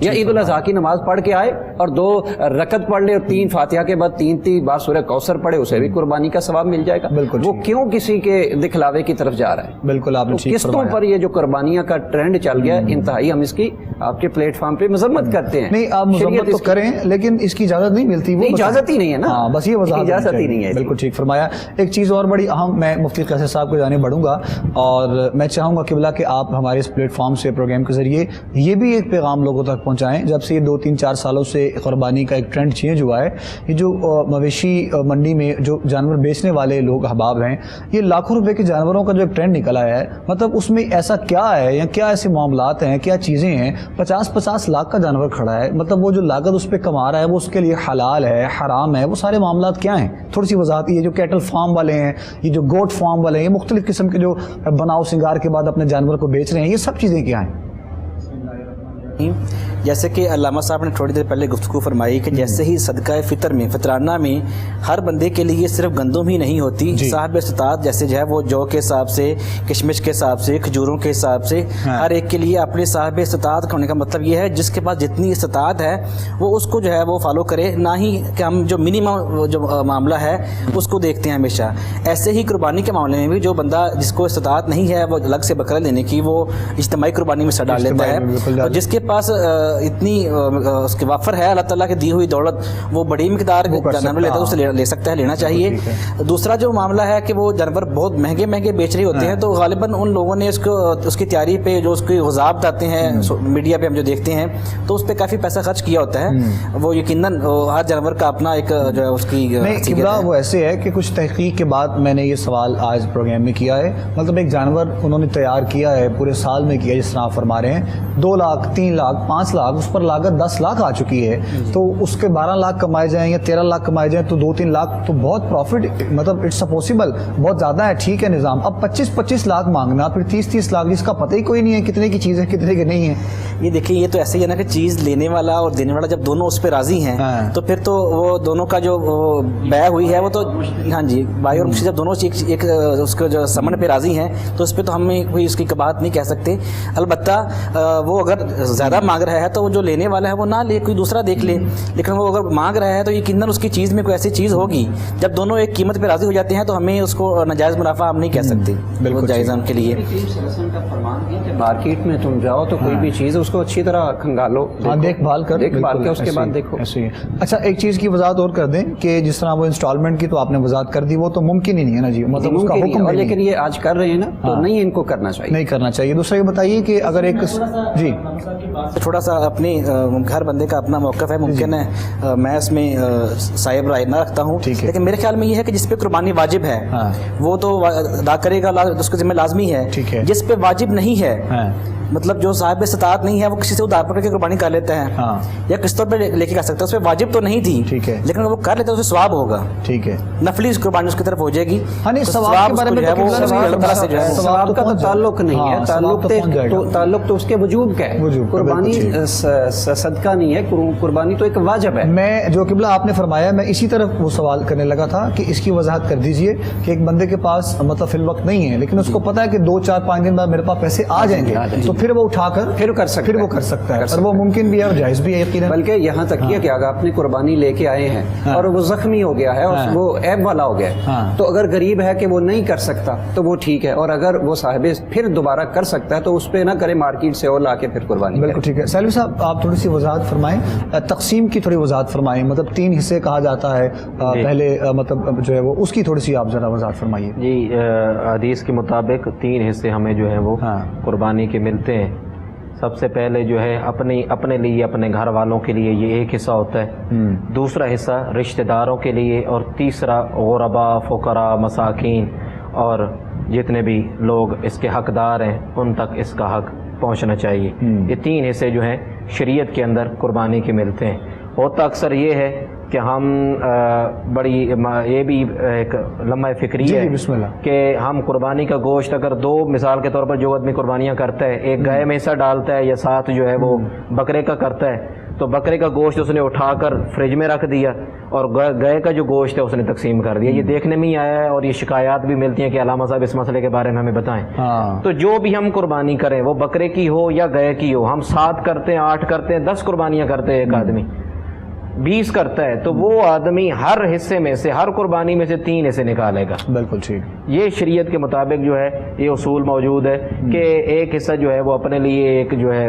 یا عید الاضحیٰ کی نماز پڑھ کے آئے اور 2 رکعت پڑھ لے اور 3 فاتحہ کے بعد 3 بار سورہ کوثر پڑھے، اسے بھی قربانی کا ثواب مل جائے گا. وہ کیوں کسی کے دکھلاوے کی طرف جا رہا ہے؟ بالکل آپ نے قسطوں پر یہ جو قربانیاں کا ٹرینڈ چل گیا انتہائی، ہم اس کی آپ کے پلیٹ فارم پہ مذمت کرتے ہیں. نہیں آپ مذمت تو کریں لیکن اس کی اجازت نہیں ملتی. وہ اجازت ہی نہیں ہے نا، بس یہ اجازت ہی نہیں ہے. بالکل ٹھیک فرمایا. ایک چیز اور بڑی اہم میں مفتی قیصر صاحب کو جانے بڑھوں گا اور میں چاہوں گا قبلہ کہ آپ ہمارے اس پلیٹ فارم سے پروگرام کے ذریعے یہ بھی ایک پیغام لوگوں تک پہنچائیں. جب سے یہ 2-3-4 سالوں سے قربانی کا ایک ٹرینڈ چینج ہوا ہے، یہ جو مویشی منڈی میں جو جانور بیچنے والے لوگ احباب ہیں، یہ لاکھوں روپے کے جانوروں کا جو ایک ٹرینڈ نکل آیا ہے، مطلب اس میں ایسا کیا ہے یا کیا ایسے معاملات ہیں، کیا چیزیں ہیں؟ 50-50 لاکھ کا جانور کھڑا ہے، مطلب وہ جو لاگت اس پہ کما رہا ہے وہ اس کے لیے حلال ہے حرام ہے؟ وہ سارے معاملات کیا ہیں؟ تھوڑی سی وضاحت. یہ جو کیٹل فارم والے ہیں، یہ جو گوٹ فارم والے ہیں، یہ مختلف قسم کے جو بناؤ سنگار کے بعد اپنے جانور کو بیچ رہے ہیں، یہ سب چیزیں کیا ہیں؟ جیسے کہ علامہ صاحب نے تھوڑی دیر پہلے گفتگو فرمائی کہ جیسے ہی صدقہ فطر میں فطرانہ میں ہر بندے کے لیے صرف گندم ہی نہیں ہوتی، صاحب استطاعت جیسے جو ہے وہ جو کے حساب سے، کشمش کے حساب سے، کھجوروں کے حساب سے ہر ایک کے لیے اپنے صاحب استطاعت ہونے کا مطلب یہ ہے جس کے پاس جتنی استطاعت ہے وہ اس کو جو ہے وہ فالو کرے، نہ ہی کہ ہم جو منیمم جو معاملہ ہے اس کو دیکھتے ہیں ہمیشہ. ایسے ہی قربانی کے معاملے میں بھی جو بندہ جس کو استطاعت نہیں ہے وہ الگ سے بکرا لینے کی وہ اجتماعی قربانی میں ڈال لیتا ہے، اور جس کے پاس اتنی اس کے وافر ہے اللہ تعالیٰ کی دی ہوئی دولت، وہ بڑی مقدار جانور لیتا ہے، اسے لے سکتا ہے، لینا چاہیے. دوسرا جو معاملہ ہے کہ وہ جانور بہت مہنگے بیچ رہے ہوتے ہیں تو غالباً ان لوگوں نے اس کی تیاری پہ جو اس کے غذاب آتے ہیں میڈیا پہ ہم جو دیکھتے ہیں تو اس پہ کافی پیسہ خرچ کیا ہوتا ہے. وہ یقیناً ہر جانور کا اپنا ایک جو ہے اس کی وہ ایسے ہے کہ کچھ تحقیق کے بعد میں نے یہ سوال آج پروگرام میں کیا ہے، مطلب ایک جانور انہوں نے تیار کیا ہے پورے سال میں کیا، جس طرح آپ فرما رہے ہیں 2 لاکھ 3 لاکھ 5 لاکھ، اس پر لاگت 10 لاکھ آ چکی ہے. تو اس کے 12 لاکھ کمائے جائیں یا 13 لاکھ کمائے جائیں تو 2-3 لاکھ تو بہت پروفٹ، مطلب اٹس پاسبل، بہت زیادہ ہے، ٹھیک ہے نظام. اب 25-25 لاکھ مانگنا، پھر 30-30 لاکھ جس کا پتہ ہی کوئی نہیں ہے کتنے کی چیز ہے کتنے کی نہیں ہے. یہ دیکھیں یہ تو ایسے ہی ہے نا کہ چیز لینے والا اور دینے والا جب دونوں اس پہ راضی ہیں تو پھر تو وہ دونوں کا جو بیع ہوئی ہے وہ تو ہاں جی بھائی اور جب دونوں ایک اس کے جو سمن پہ راضی ہیں تو اس پہ تو ہم کوئی اس کی بات نہیں کہہ سکتے. البتہ وہ اگر زیادہ مانگ رہا ہے تو وہ جو لینے والا ہے وہ نہ لے، کوئی دوسرا دیکھ لے، لیکن وہ اگر مانگ رہا ہے تو یقیناً اس کی چیز میں کوئی ایسی چیز ہوگی. جب دونوں ایک قیمت پہ راضی ہو جاتے ہیں تو ہمیں اس کو ناجائز منافع ہم نہیں کہہ سکتے، بالکل جائز ان کے لیے. مارکیٹ میں تم جاؤ تو کوئی بھی چیز اس کو اچھی طرح کھنگالو، دیکھ بھال کے اس کے بعد دیکھو. اچھا ایک چیز کی وضاحت اور کر دیں کہ جس طرح وہ انسٹالمنٹ کی تو آپ نے وضاحت کر دی، وہ تو ممکن ہی نہیں ہے نا جی، مطلب اس کا حکم، لیکن یہ آج کر رہے ہیں نا تو نہیں ان کو کرنا چاہیے، نہیں کرنا چاہیے. دوسرا یہ بتائیے کہ اگر ایک جی تھوڑا سا اپنے ہر بندے کا اپنا موقف ہے، ممکن ہے میں اس میں صاحب رائے نہ رکھتا ہوں، لیکن میرے خیال میں یہ ہے کہ جس پہ قربانی واجب ہے وہ تو ادا کرے گا، اس کے ذمہ لازمی ہے. جس پہ واجب نہیں ہے مطلب جو صاحب استطاعت نہیں ہے وہ کسی سے ادھار پکڑ کے قربانی کر لیتا ہے یا قسطوں پہ لے کے کر سکتا ہے، اس پہ واجب تو نہیں تھی لیکن وہ کر لیتا ہے اسے ثواب ہوگا، ٹھیک ہے، نفلی قربانی اس کی طرف ہو جائے گی. ثواب کے بارے میں ثواب کا تو تعلق نہیں ہے، تعلق تو اس کے وجوب کا ہے. قربانی صدقہ نہیں ہے، قربانی تو ایک واجب ہے. میں جو قبلہ آپ نے فرمایا میں اسی طرف وہ سوال کرنے لگا تھا کہ اس کی وضاحت کر دیجئے کہ ایک بندے کے پاس مطلب فی الوقت نہیں ہے لیکن اس کو پتا ہے کہ 2-4-5 دن بعد میرے پاس پیسے آ جائیں گے تو پھر وہ اٹھا کر پھر وہ کر سکتا ہے، اور وہ ممکن بھی ہے اور جائز بھی ہے یقیناً. بلکہ یہاں تک یہ کہ اگر اپنی قربانی لے کے آئے ہیں اور وہ زخمی ہو گیا ہے اور وہ عیب والا ہو گیا ہے تو اگر غریب ہے کہ وہ نہیں کر سکتا تو وہ ٹھیک ہے، اور اگر وہ صاحب پھر دوبارہ کر سکتا ہے تو اس پہ نہ کرے مارکیٹ سے اور لا کے پھر قربانی. بالکل ٹھیک ہے. سالم صاحب آپ تھوڑی سی وضاحت فرمائیں، تقسیم کی تھوڑی وضاحت فرمائیں، مطلب 3 حصے کہا جاتا ہے پہلے مطلب جو ہے وہ اس کی تھوڑی سی آپ ذرا وضاحت فرمائیے. جی حدیث کے مطابق 3 حصے ہمیں جو ہے وہ قربانی کے ملتے ہیں. سب سے پہلے جو ہے اپنے لیے اپنے گھر والوں کے لیے یہ ایک حصہ ہوتا ہے، دوسرا حصہ رشتہ داروں کے لیے، اور تیسرا غربا، فقراء، مساکین اور جتنے بھی لوگ اس کے حقدار ہیں ان تک اس کا حق پہنچنا چاہیے۔ یہ 3 حصے جو ہیں شریعت کے اندر قربانی کے ملتے ہیں۔ ہوتا اکثر یہ ہے کہ ہم بڑی یہ بھی ایک لمحہ فکری ہے بسم اللہ کہ ہم قربانی کا گوشت اگر 2 مثال کے طور پر جو آدمی قربانیاں کرتا ہے، ایک گائے میں حصہ ڈالتا ہے یا ساتھ جو ہے وہ بکرے کا کرتا ہے، تو بکرے کا گوشت اس نے اٹھا کر فریج میں رکھ دیا اور گائے کا جو گوشت ہے اس نے تقسیم کر دیا۔ یہ دیکھنے میں ہی آیا ہے اور یہ شکایات بھی ملتی ہیں کہ علامہ صاحب اس مسئلے کے بارے میں ہمیں بتائیں۔ تو جو بھی ہم قربانی کریں وہ بکرے کی ہو یا گائے کی ہو، ہم 7 کرتے ہیں، 8 کرتے ہیں، 10 قربانیاں کرتے ہیں، ایک آدمی 20 کرتا ہے، تو وہ آدمی ہر حصے میں سے، ہر قربانی میں سے 3 حصے نکالے گا۔ بالکل ٹھیک۔ یہ شریعت کے مطابق جو ہے یہ اصول موجود ہے کہ ایک حصہ جو ہے وہ اپنے لیے، ایک جو ہے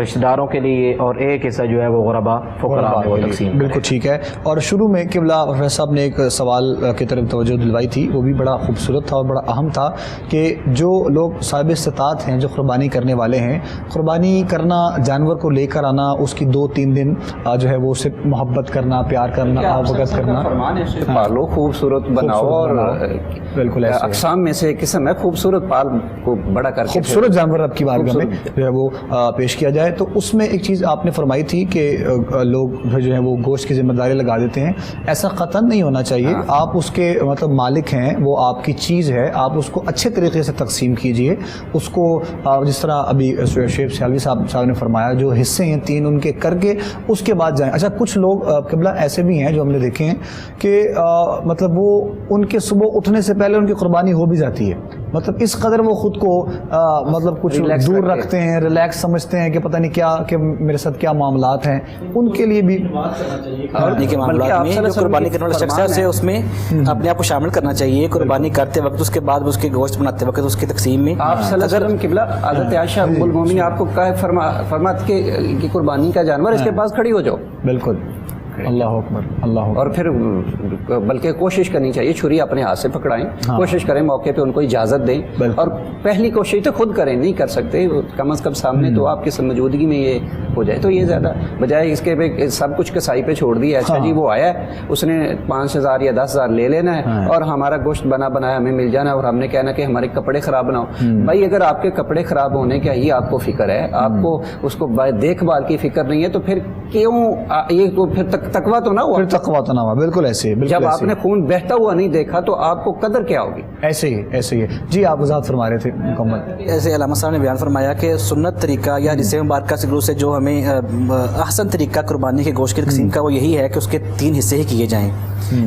رشتہ داروں کے لیے، اور ایک حصہ جو ہے وہ غربا فقراء میں وہ تقسیم۔ بالکل ٹھیک ہے۔ اور شروع میں قبلہ پروفیسر صاحب نے ایک سوال کی طرف توجہ دلوائی تھی، وہ بھی بڑا خوبصورت تھا اور بڑا اہم تھا کہ جو لوگ صاحب استطاعت ہیں، جو قربانی کرنے والے ہیں، قربانی کرنا، جانور کو لے کر آنا، اس کی 2-3 دن جو ہے وہ اسے محبت کرنا، پیار کرنا، آبگت کرنا، فرمان ہے اسے پالو، خوبصورت بناؤ، اور بالکل اقسام میں سے ایک قسم ہے خوبصورت پال کو بڑا کر کے خوبصورت جانور اب کی بارگاہ میں جو ہے وہ پیش کیا جائے۔ تو اس میں ایک چیز آپ نے فرمائی تھی کہ لوگ جو ہے وہ گوشت کی ذمہ داری لگا دیتے ہیں، ایسا قطعاً نہیں ہونا چاہیے۔ آپ اس کے مطلب مالک ہیں، وہ آپ کی چیز ہے، آپ اس کو اچھے طریقے سے تقسیم کیجئے، اس کو جس طرح ابھی شیخ سیالوی صاحب نے فرمایا، جو حصے ہیں 3 ان کے کر کے اس کے بعد جائیں۔ اچھا کچھ لوگ قبلہ ایسے بھی ہیں جو ہم نے دیکھے ہیں کہ مطلب وہ ان کے صبح اٹھنے سے پہلے ان کی قربانی ہو بھی جاتی ہے، مطلب اس قدر وہ خود کو مطلب کچھ دور رکھتے ہیں، ریلیکس سمجھتے ہیں کہ پتہ نہیں کیا کہ میرے ساتھ کیا معاملات ہیں، ان کے لیے بھی قربانی کے معاملات میں جو قربانی کرنے والا شخص ہے اس میں اپنے آپ کو شامل کرنا چاہیے قربانی کرتے وقت، اس کے بعد اس کے گوشت بناتے وقت، اس کی تقسیم میں۔ آپ صلی اللہ علیہ وسلم قبلہ حضرت عائشہ ام المومنین آپ کو فرماتے کہ قربانی کا جانور اس کے پاس کھڑی ہو جاؤ۔ بالکل، اللہ اکبر، اللہ اکبر۔ اور پھر بلکہ کوشش کرنی چاہیے، چھری اپنے ہاتھ سے پکڑائیں، کوشش کریں موقع پہ ان کو اجازت دیں، اور پہلی کوشش تو خود کریں، نہیں کر سکتے کم از کم سامنے تو آپ کی موجودگی میں یہ ہو جائے تو یہ زیادہ، بجائے اس کے سب کچھ کسائی پہ چھوڑ دیا۔ اچھا جی وہ آیا ہے، اس نے 5,000 یا 10,000 لے لینا ہے اور ہمارا گوشت بنایا ہمیں مل جانا ہے، اور ہم نے کہنا کہ ہمارے کپڑے خراب نہ ہو۔ بھائی اگر آپ کے کپڑے خراب ہونے کا ہی آپ کو فکر ہے، آپ کو اس کو دیکھ بھال کی فکر نہیں ہے، تو پھر کیوں یہ پھر تقویٰ تو نہ ہوا، پھر تقویٰ تو نہ ہوا۔ بالکل ایسے ہی، جب آپ نے خون بہتا ہوا نہیں دیکھا تو آپ کو قدر کیا ہوگی؟ ایسے ہی جی آپ وضاحت فرما رہے تھے مکمل۔ ایسے علامہ صاحب نے بیان فرمایا کہ سنت طریقہ یا حدیث مبارکہ سے جو ہمیں احسن طریقہ قربانی کے گوشت کی تقسیم کا وہ یہی ہے کہ اس کے 3 حصے ہی کیے جائیں،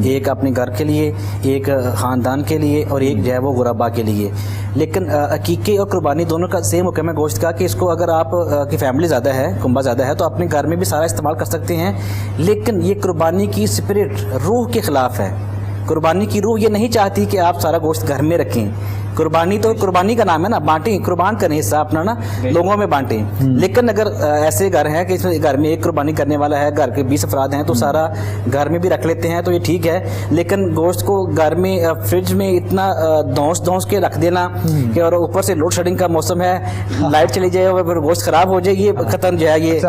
ایک اپنے گھر کے لیے، ایک خاندان کے لیے، اور ایک جو ہے وہ غربا کے لیے۔ لیکن عقیقے اور قربانی دونوں کا سیم حکم ہے گوشت کا کہ اس کو اگر آپ کی فیملی زیادہ ہے، کنبہ زیادہ ہے، تو اپنے گھر میں بھی سارا استعمال کر سکتے ہیں، لیکن یہ قربانی کی اسپرٹ، روح کے خلاف ہے۔ قربانی کی روح یہ نہیں چاہتی کہ آپ سارا گوشت گھر میں رکھیں۔ قربانی تو قربانی کا نام ہے نا، بانٹیں، قربان کریں حصہ اپنا نا، لوگوں میں بانٹیں۔ لیکن اگر ایسے گھر ہیں کہ اس میں گھر میں ایک قربانی کرنے والا ہے، گھر کے 20 افراد ہیں، تو سارا گھر میں بھی رکھ لیتے ہیں تو یہ ٹھیک ہے، لیکن گوشت کو گھر میں فریج میں اتنا دھونس کے رکھ دینا کہ اور اوپر سے لوڈ شیڈنگ کا موسم ہے، لائٹ چلی جائے اور پھر گوشت خراب ہو جائے، یہ قطعاً جو ہے یہ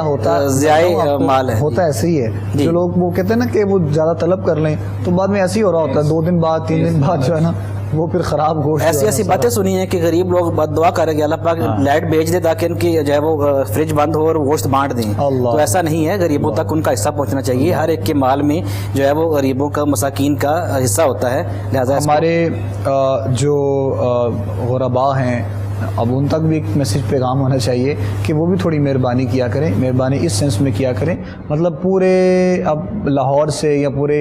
ضائع مال ہے۔ ہوتا ایسے ہی ہے، جو لوگ وہ کہتے ہیں نا کہ وہ زیادہ طلب کر لیں تو بعد میں ایسے ہی ہو رہا ہوتا ہے، 2 دن بعد 3 دن بعد جو ہے نا وہ پھر خراب گوشت۔ ایسی باتیں سنی ہیں کہ غریب لوگ دعا کریں گے اللہ پاک لائٹ بھیج دے تاکہ ان کی جو ہے وہ فریج بند ہو اور گوشت بانٹ دیں، تو ایسا نہیں ہے، غریبوں تک ان کا حصہ پہنچنا چاہیے۔ ہر ایک کے مال میں جو ہے وہ غریبوں کا، مساکین کا حصہ ہوتا ہے، لہٰذا ہمارے جو غربا ہیں اب ان تک بھی ایک میسیج پیغام ہونا چاہیے کہ وہ بھی تھوڑی مہربانی کیا کریں، مہربانی اس سینس میں کیا کریں، مطلب پورے اب لاہور سے یا پورے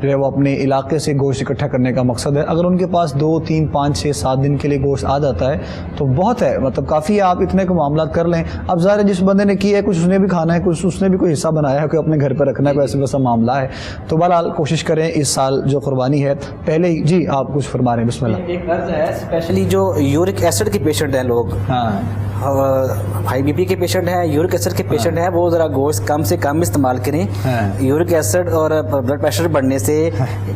جو ہے وہ اپنے علاقے سے گوشت اکٹھا کرنے کا مقصد ہے، اگر ان کے پاس 2 3 5 6 7 دن کے لیے گوشت آ جاتا ہے تو بہت ہے، مطلب کافی ہے، آپ اتنے کو معاملات کر لیں۔ اب ظاہر ہے جس بندے نے کیا ہے کچھ اس نے بھی کھانا ہے، کچھ اس نے بھی کوئی حصہ بنایا ہے، کوئی اپنے گھر پہ رکھنا ہے، کوئی ایسا ویسا معاملہ ہے، تو بہرحال کوشش کریں اس سال جو قربانی ہے پہلے ہی۔ جی آپ کچھ فرما رہے ہیں، بسم اللہ۔ ایک عرض ہے اسپیشلی جو یورک ایسڈ کی پیشنٹ ہیں لوگ، ہاں ہائی بی پی کے پیشنٹ ہیں، یورک ایسڈ کے پیشنٹ ہیں، وہ ذرا گوشت کم سے کم استعمال کریں. یورک ایسڈ اور بلڈ پریشر بڑھنے سے،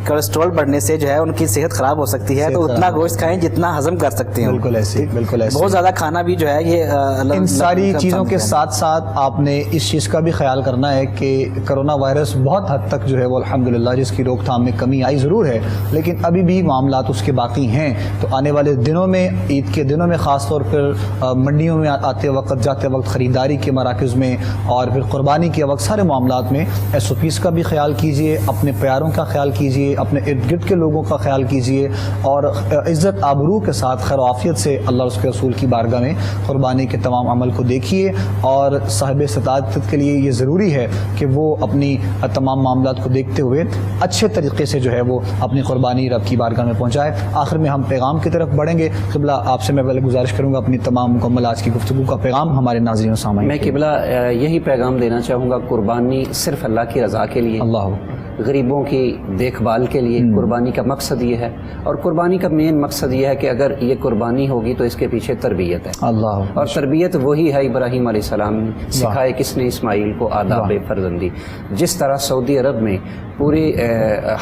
کولیسٹرول بڑھنے سے جو ہے ان کی صحت خراب ہو سکتی ہے. تو اتنا گوشت کھائیں جتنا ہضم کر سکتے ہیں. بالکل ایسے، بالکل ایسے. بہت زیادہ کھانا بھی جو ہے یہ ان ساری چیزوں کے ساتھ ساتھ آپ نے اس چیز کا بھی خیال کرنا ہے کہ کرونا وائرس بہت حد تک جو ہے وہ الحمدللہ جس کی روک تھام میں کمی آئی ضرور ہے، لیکن ابھی بھی معاملات اس کے باقی ہیں. تو آنے والے دنوں میں، عید کے دنوں میں خاص طور پر منڈیوں میں آتے وقت، جاتے وقت، خریداری کے مراکز میں اور پھر قربانی کے وقت، سارے معاملات میں ایس او پیز کا بھی خیال کیجئے، اپنے پیاروں کا خیال کیجئے، اپنے ارد گرد کے لوگوں کا خیال کیجئے، اور عزت آبرو کے ساتھ خیر و عافیت سے اللہ اور اس کے رسول کی بارگاہ میں قربانی کے تمام عمل کو دیکھیے. اور صاحب استطاعت کے لیے یہ ضروری ہے کہ وہ اپنی تمام معاملات کو دیکھتے ہوئے اچھے طریقے سے جو ہے وہ اپنی قربانی رب کی بارگاہ میں پہنچائے. آخر میں ہم پیغام کی طرف بڑھیں گے. قبلہ آپ سے میں پہلے گزارش کروں گا اپنی تمام مکمل آج کی گفتگو کا پیغام ہمارے ناظرین و سامعین. میں قبلہ یہی پیغام دینا چاہوں گا، قربانی صرف اللہ کی رضا کے لیے، اللہ غریبوں کی دیکھ بھال کے لیے قربانی کا مقصد یہ ہے. اور قربانی کا مین مقصد یہ ہے کہ اگر یہ قربانی ہوگی تو اس کے پیچھے تربیت ہے. اللہ، اور تربیت وہی ہے ابراہیم علیہ السلام نے سکھائے. کس نے؟ اسماعیل کو آداب فرزندی. جس طرح سعودی عرب میں پوری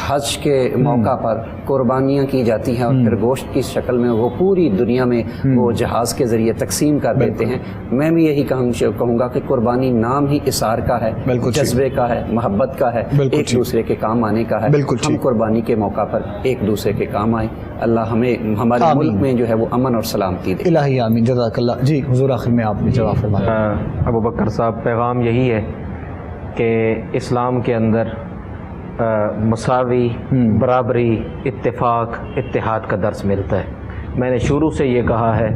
حج کے موقع پر قربانیاں کی جاتی ہیں اور پھر گوشت کی شکل میں وہ پوری دنیا میں وہ جہاز کے ذریعے تقسیم کر دیتے ہیں، میں بھی یہی کہوں گا کہ قربانی نام ہی اثار کا ہے، جذبے کا ہے، محبت کا ہے، ایک دوسرے کے کام آنے کا ہے. ہم قربانی کے موقع پر ایک دوسرے کے کام آئیں. اللہ ہمیں ہمارے ملک میں جو ہے وہ امن اور سلامتی دے. الہی آمین. جزاک اللہ. جی حضور آخر میں آپ نے جواب فرمایا. ابو بکر صاحب، پیغام یہی ہے کہ اسلام کے اندر مساوی، برابری، اتفاق، اتحاد کا درس ملتا ہے. میں نے شروع سے یہ کہا ہے،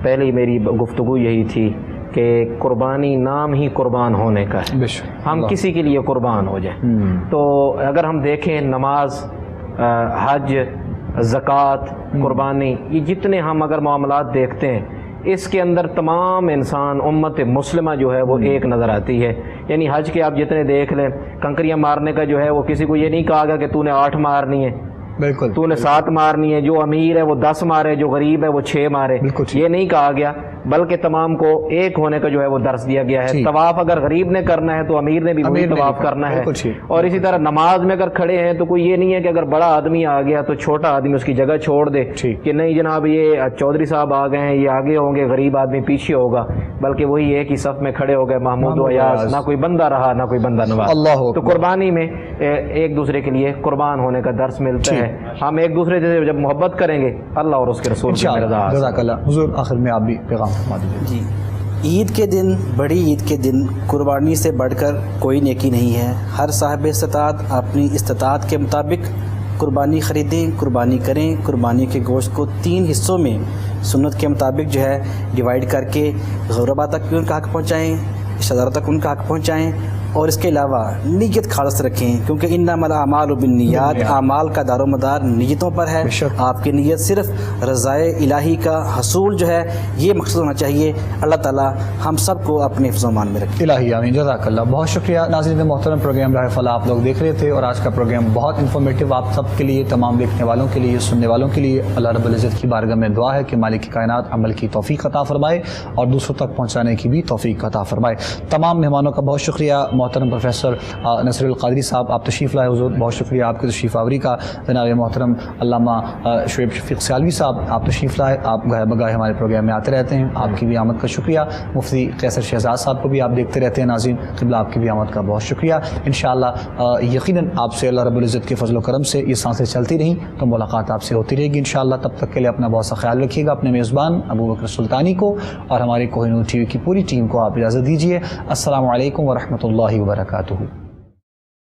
پہلی میری گفتگو یہی تھی کہ قربانی نام ہی قربان ہونے کا ہے. ہم کسی کے لیے قربان ہو جائیں. تو اگر ہم دیکھیں نماز، حج، زکوٰۃ، قربانی، یہ جتنے ہم اگر معاملات دیکھتے ہیں اس کے اندر تمام انسان امت مسلمہ جو ہے وہ ایک نظر آتی ہے. یعنی حج کے آپ جتنے دیکھ لیں، کنکریاں مارنے کا جو ہے وہ کسی کو یہ نہیں کہا گیا کہ تو نے 8 مارنی ہے، بالکل تو نے 7 مارنی ہے، جو امیر ہے وہ 10 مارے، جو غریب ہے وہ 6 مارے، یہ نہیں کہا گیا، بلکہ تمام کو ایک ہونے کا جو ہے وہ درس دیا گیا ہے. طواف اگر غریب نے کرنا ہے تو امیر نے بھی وہی طواف کرنا ہے. اور اسی طرح نماز میں اگر کھڑے ہیں تو کوئی یہ نہیں ہے کہ اگر بڑا آدمی آ گیا تو چھوٹا آدمی اس کی جگہ چھوڑ دے کہ نہیں جناب یہ چودھری صاحب آ گئے ہیں، یہ آگے ہوں گے، غریب آدمی پیچھے ہوگا، بلکہ وہی ایک ہی صف میں کھڑے ہو گئے، محمود و ایاز، نہ کوئی بندہ رہا نہ کوئی بندہ نواز. تو قربانی میں ایک دوسرے کے لیے قربان ہونے کا درس ملتا ہے. ہم ایک دوسرے سے جب محبت کریں گے اللہ اور اس کے رسول کی رضا. جزاک اللہ. حضور آخر میں آپ بھی پیغام فرما دیجیے. جی، عید کے دن، بڑی عید کے دن قربانی سے بڑھ کر کوئی نیکی نہیں ہے. ہر صاحب استطاعت اپنی استطاعت کے مطابق قربانی خریدیں، قربانی کریں. قربانی کے گوشت کو 3 حصوں میں سنت کے مطابق جو ہے ڈیوائیڈ کر کے غربا تک بھی ان کا حق پہنچائیں، رشتہ داروں تک ان کا حق پہنچائیں. اور اس کے علاوہ نیت خالص رکھیں، کیونکہ انما الاعمال بالنیات، اعمال کا دار و مدار نیتوں پر ہے. آپ کی نیت صرف رضائے الہی کا حصول جو ہے یہ مقصد ہونا چاہیے. اللہ تعالی ہم سب کو اپنے حفظ و امان میں رکھے. الہی آمین. جزاک اللہ. بہت شکریہ. ناظرین محترم، پروگرام راہ فلاح آپ لوگ دیکھ رہے تھے اور آج کا پروگرام بہت انفارمیٹیو آپ سب کے لیے، تمام دیکھنے والوں کے لیے، سننے والوں کے لیے. اللہ رب العزت کی بارگاہ میں دعا ہے کہ مالک کائنات عمل کی توفیق عطا فرمائے اور دوسروں تک پہنچانے کی بھی توفیق عطا فرمائے. تمام مہمانوں کا بہت شکریہ. محترم پروفیسر نصر القادری صاحب، آپ تشریف لائے. حضور بہت شکریہ آپ کی تشریف آوری کا. جناب محترم علامہ شعیب شفیق سیالوی صاحب، آپ تشریف لائے. آپ گاہے بگاہے ہمارے پروگرام میں آتے رہتے ہیں، آپ کی بھی آمد کا شکریہ. مفتی قیصر شہزاد صاحب کو بھی آپ دیکھتے رہتے ہیں. ناظرین قبلہ آپ کی بھی آمد کا بہت شکریہ. انشاءاللہ یقیناً آپ سے اللہ رب العزت کے فضل و کرم سے یہ سانسیں چلتی رہیں تو ملاقات آپ سے ہوتی رہے گی انشاءاللہ. تب تک کے لیے اپنا بہت سا خیال رکھیے گا. اپنے میزبان ابو بکر سلطانی کو اور ہمارے کوہ نور ٹی وی کی پوری ٹیم کو آپ اجازت دیجیے. السلام علیکم ورحمۃ اللہ وبرکاتہ.